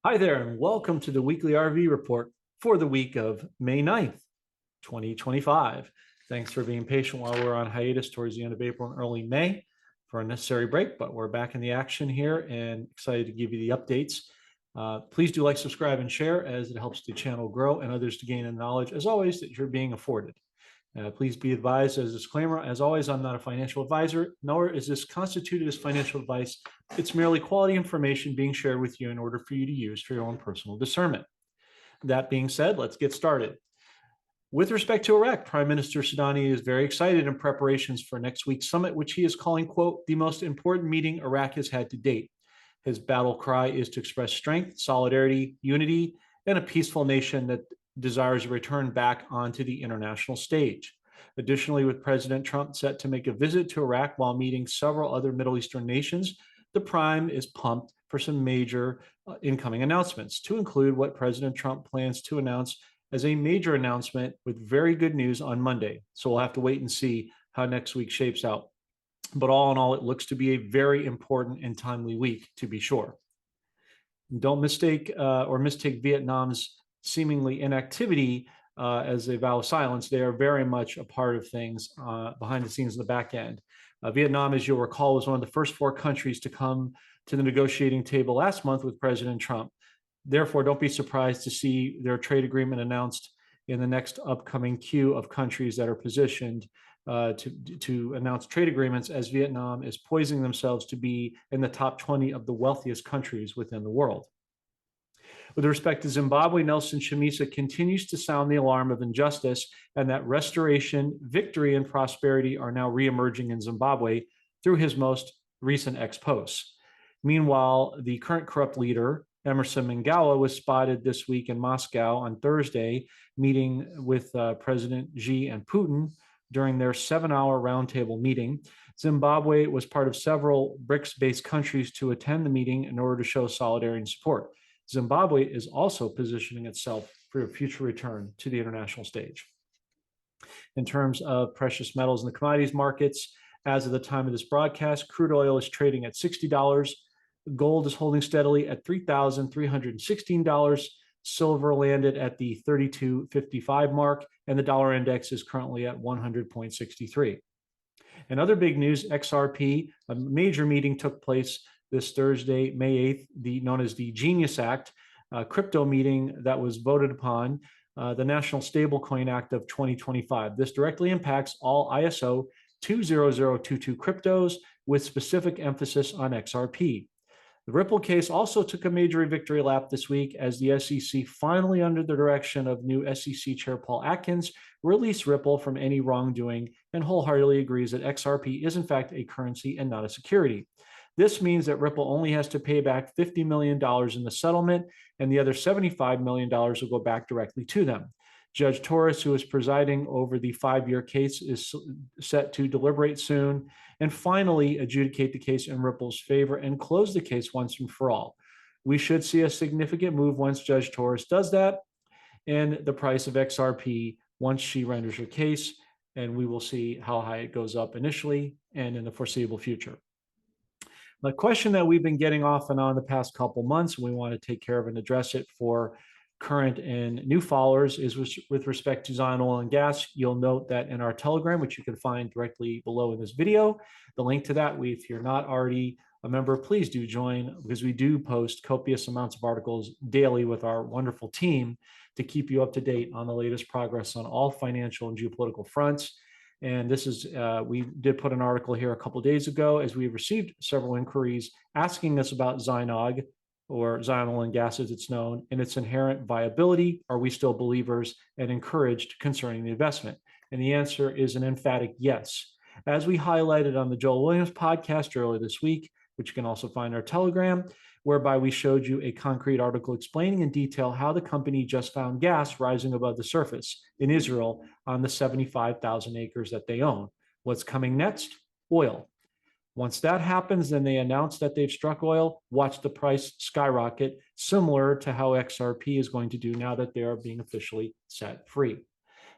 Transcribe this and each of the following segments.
Hi there, and welcome to the weekly RV report for the week of May 9th, 2025. Thanks for being patient while we're on hiatus towards the end of April and early May for a necessary break, but we're back in the action here and excited to give you the updates. Please do like, subscribe, and share as it helps the channel grow and others to gain the knowledge, as always, that you're being afforded. Please be advised as a disclaimer, as always, I'm not a financial advisor, nor is this constituted as financial advice. It's merely quality information being shared with you in order for you to use for your own personal discernment. That being said, let's get started. With respect to Iraq, Prime Minister Sudani is very excited in preparations for next week's summit, which he is calling, quote, the most important meeting Iraq has had to date. His battle cry is to express strength, solidarity, unity, and a peaceful nation that desires a return back onto the international stage. Additionally, with President Trump set to make a visit to Iraq while meeting several other Middle Eastern nations, the Prime is pumped for some major incoming announcements, to include what President Trump plans to announce as a major announcement with very good news on Monday. So we'll have to wait and see how next week shapes out. But all in all, it looks to be a very important and timely week, to be sure. Don't mistake Vietnam's seemingly inactivity as a vow of silence. They are very much a part of things behind the scenes in the back end. Vietnam, as you'll recall, was one of the first four countries to come to the negotiating table last month with President Trump. Therefore, don't be surprised to see their trade agreement announced in the next upcoming queue of countries that are positioned to announce trade agreements, as Vietnam is poising themselves to be in the top 20 of the wealthiest countries within the world. With respect to Zimbabwe, Nelson Chamisa continues to sound the alarm of injustice and that restoration, victory, and prosperity are now reemerging in Zimbabwe through his most recent ex-posts. Meanwhile, the current corrupt leader, Emerson Mnangagwa, was spotted this week in Moscow on Thursday, meeting with President Xi and Putin during their 7-hour roundtable meeting. Zimbabwe was part of several BRICS-based countries to attend the meeting in order to show solidarity and support. Zimbabwe is also positioning itself for a future return to the international stage. In terms of precious metals in the commodities markets, as of the time of this broadcast, crude oil is trading at $60. Gold is holding steadily at $3,316. Silver landed at the 32.55 mark, and the dollar index is currently at 100.63. In other big news, XRP, a major meeting took place this Thursday, May 8th, known as the Genius Act, crypto meeting that was voted upon, the National Stablecoin Act of 2025. This directly impacts all ISO 20022 cryptos with specific emphasis on XRP. The Ripple case also took a major victory lap this week as the SEC finally, under the direction of new SEC Chair Paul Atkins, released Ripple from any wrongdoing and wholeheartedly agrees that XRP is in fact a currency and not a security. This means that Ripple only has to pay back $50 million in the settlement, and the other $75 million will go back directly to them. Judge Torres, who is presiding over the 5-year case, is set to deliberate soon and finally adjudicate the case in Ripple's favor and close the case once and for all. We should see a significant move once Judge Torres does that in the price of XRP once she renders her case, and we will see how high it goes up initially and in the foreseeable future. The question that we've been getting off and on the past couple months, and we want to take care of and address it for current and new followers, is with respect to Zion Oil and Gas. You'll note that in our Telegram, which you can find directly below in this video, the link to that, if you're not already a member, please do join, because we do post copious amounts of articles daily with our wonderful team to keep you up to date on the latest progress on all financial and geopolitical fronts. And this is, we did put an article here a couple of days ago as we received several inquiries asking us about ZINOG, or Zion Oil and Gas as it's known, and its inherent viability. Are we still believers and encouraged concerning the investment? And the answer is an emphatic yes. As we highlighted on the Joel Williams podcast earlier this week, which you can also find in our Telegram, whereby we showed you a concrete article explaining in detail how the company just found gas rising above the surface in Israel on the 75,000 acres that they own. What's coming next? Oil. Once that happens, then they announce that they've struck oil, watch the price skyrocket, similar to how XRP is going to do now that they are being officially set free.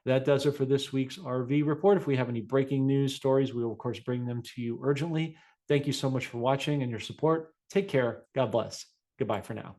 That does it for this week's RV report. If we have any breaking news stories, we will, of course, bring them to you urgently. Thank you so much for watching and your support. Take care. God bless. Goodbye for now.